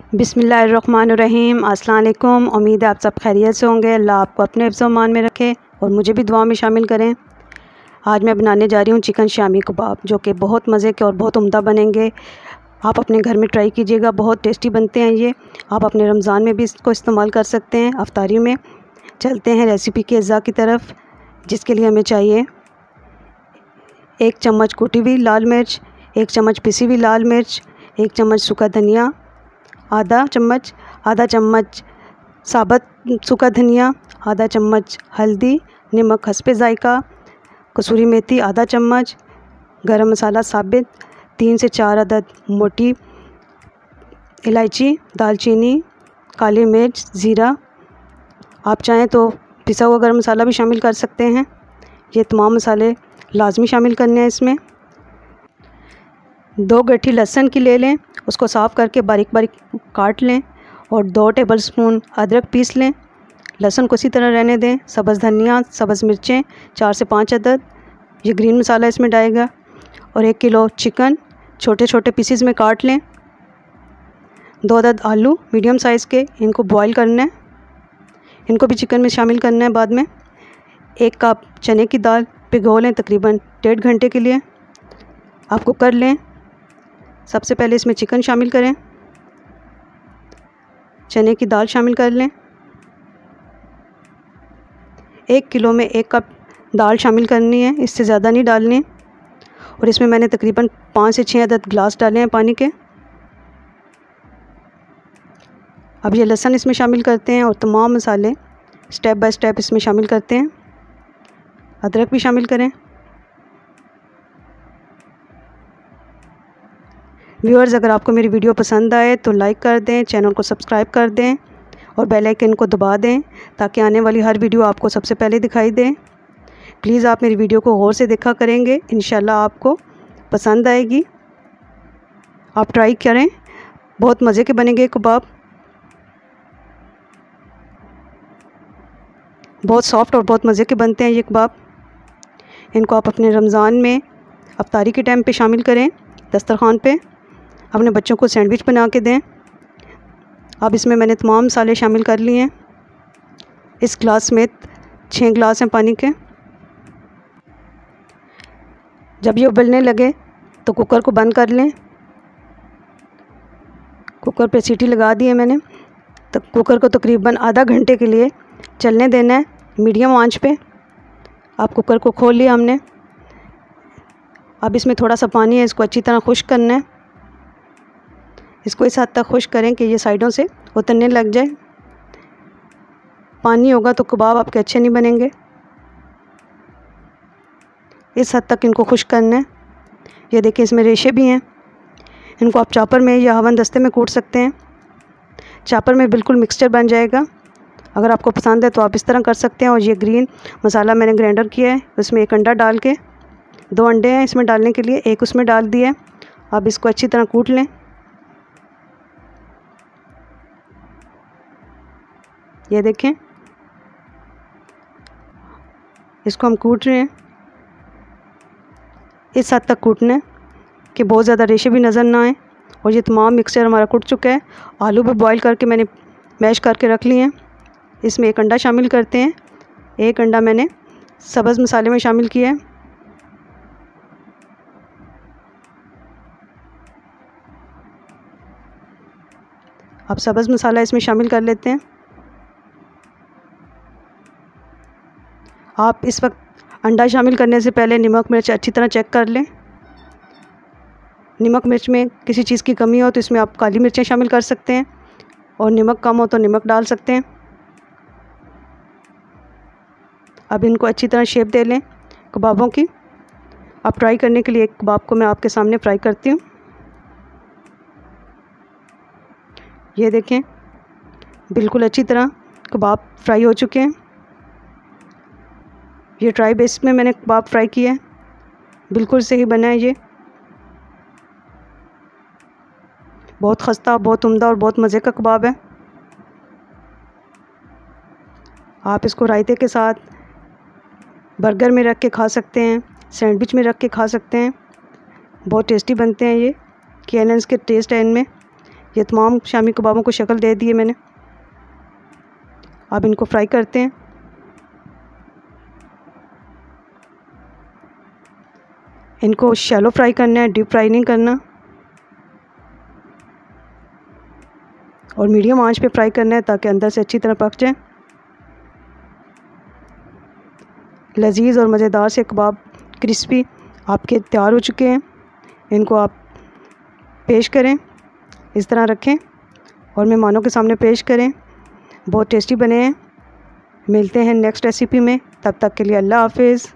बिस्मिल्लाहिर्रहमानिर्रहीम। अस्सलाम वालेकुम। उम्मीद है आप सब खैरियत से होंगे। अल्लाह आपको अपने हिफ्ज़-ओ-अमान में रखे और मुझे भी दुआ में शामिल करें। आज मैं बनाने जा रही हूँ चिकन शामी कबाब, जो कि बहुत मज़े के और बहुत उम्दा बनेंगे। आप अपने घर में ट्राई कीजिएगा, बहुत टेस्टी बनते हैं ये। आप अपने रमज़ान में भी इसको इस्तेमाल कर सकते हैं, अफ्तारी में। चलते हैं रेसिपी के अज़्ज़ा की तरफ, जिसके लिए हमें चाहिए 1 चम्मच कुटी हुई लाल मिर्च, 1 चम्मच पिसी हुई लाल मिर्च, 1 चम्मच सूखा धनिया, आधा चम्मच साबुत सूखा धनिया, आधा चम्मच हल्दी, नमक हस्बे ज़ायक़ा, कसूरी मेथी आधा चम्मच, गरम मसाला साबित, 3 से 4 अदद मोटी इलायची, दालचीनी, काली मिर्च, ज़ीरा। आप चाहें तो पिसा हुआ गरम मसाला भी शामिल कर सकते हैं। ये तमाम मसाले लाजमी शामिल करने हैं इसमें। 2 गट्ठी लहसुन की ले लें, उसको साफ़ करके बारीक बारीक काट लें और 2 टेबलस्पून अदरक पीस लें। लहसुन को इसी तरह रहने दें। सब्ज़ धनिया, सब्ज़ मिर्चें 4 से 5 अदद, ये ग्रीन मसाला इसमें डालेगा। और 1 किलो चिकन छोटे छोटे पीसीज में काट लें। 2 अदद आलू मीडियम साइज़ के, इनको बॉईल करना है, इनको भी चिकन में शामिल करना है बाद में। 1 कप चने की दाल भिगो लें तकरीबन 1.5 घंटे के लिए। आप कुकर लें, सबसे पहले इसमें चिकन शामिल करें, चने की दाल शामिल कर लें। 1 किलो में 1 कप दाल शामिल करनी है, इससे ज़्यादा नहीं डालनी। और इसमें मैंने तकरीबन 5 से 6 अदद गिलास डाले हैं पानी के। अब ये लहसुन इसमें शामिल करते हैं और तमाम मसाले स्टेप बाय स्टेप इसमें शामिल करते हैं। अदरक भी शामिल करें। व्यूअर्स, अगर आपको मेरी वीडियो पसंद आए तो लाइक कर दें, चैनल को सब्सक्राइब कर दें और बेल आइकन को दबा दें, ताकि आने वाली हर वीडियो आपको सबसे पहले दिखाई दे। प्लीज़ आप मेरी वीडियो को गौर से देखा करेंगे, इंशाल्लाह आपको पसंद आएगी। आप ट्राई करें, बहुत मज़े के बनेंगे कबाब, बहुत सॉफ्ट और बहुत मज़े के बनते हैं ये कबाब। इनको आप अपने रमज़ान में अफ्तारी के टाइम पे शामिल करें, दस्तरखान पे अपने बच्चों को सैंडविच बना के दें। अब इसमें मैंने तमाम मसाले शामिल कर लिए हैं। इस गिलास में 6 गिलास हैं पानी के। जब ये उबलने लगे तो कुकर को बंद कर लें। कुकर पे सीटी लगा दी है मैंने, तो कुकर को तकरीबन आधा घंटे के लिए चलने देना है मीडियम आंच पे। आप कुकर को खोल लिया हमने। अब इसमें थोड़ा सा पानी है, इसको अच्छी तरह खुश्क करना है। इसको इस हद तक खुश्क करें कि ये साइडों से उतरने लग जाए। पानी होगा तो कबाब आपके अच्छे नहीं बनेंगे। इस हद तक इनको खुश्क करना है। ये देखिए, इसमें रेशे भी हैं। इनको आप चॉपर में या हवन दस्ते में कूट सकते हैं। चॉपर में बिल्कुल मिक्सचर बन जाएगा। अगर आपको पसंद है तो आप इस तरह कर सकते हैं। और ये ग्रीन मसाला मैंने ग्राइंडर किया है, उसमें 1 अंडा डाल के, 2 अंडे हैं इसमें डालने के लिए, 1 उसमें डाल दिया है। अब इसको अच्छी तरह कूट लें। ये देखें, इसको हम कूट रहे हैं। इस हद तक कूटना है कि बहुत ज़्यादा रेशे भी नज़र ना आए। और ये तमाम मिक्सचर हमारा कूट चुका है। आलू भी बॉईल करके मैंने मैश करके रख लिए हैं। इसमें 1 अंडा शामिल करते हैं। 1 अंडा मैंने सब्ज़ मसाले में शामिल किया है। अब सब्ज़ मसाला इसमें शामिल कर लेते हैं। आप इस वक्त अंडा शामिल करने से पहले नमक मिर्च अच्छी तरह चेक कर लें। नमक मिर्च में किसी चीज़ की कमी हो तो इसमें आप काली मिर्चें शामिल कर सकते हैं, और नमक कम हो तो नमक डाल सकते हैं। अब इनको अच्छी तरह शेप दे लें कबाबों की। आप ट्राई करने के लिए एक कबाब को मैं आपके सामने फ्राई करती हूँ। ये देखें, बिल्कुल अच्छी तरह कबाब फ्राई हो चुके हैं। ये ट्राई बेस में मैंने कबाब फ्राई किया है, बिल्कुल सही बना है। ये बहुत खस्ता, बहुत उम्दा और बहुत मज़े का कबाब है। आप इसको रायते के साथ बर्गर में रख के खा सकते हैं, सैंडविच में रख के खा सकते हैं। बहुत टेस्टी बनते हैं ये, केनन्स के टेस्ट है इनमें। ये तमाम शामी कबाबों को शक्ल दे दी है मैंने। अब इनको फ्राई करते हैं। इनको शैलो फ्राई करना है, डीप फ्राई नहीं करना, और मीडियम आंच पे फ्राई करना है ताकि अंदर से अच्छी तरह पक जाए। लजीज और मज़ेदार से कबाब क्रिस्पी आपके तैयार हो चुके हैं। इनको आप पेश करें, इस तरह रखें और मेहमानों के सामने पेश करें। बहुत टेस्टी बने हैं। मिलते हैं नेक्स्ट रेसिपी में, तब तक के लिए अल्लाह हाफिज़।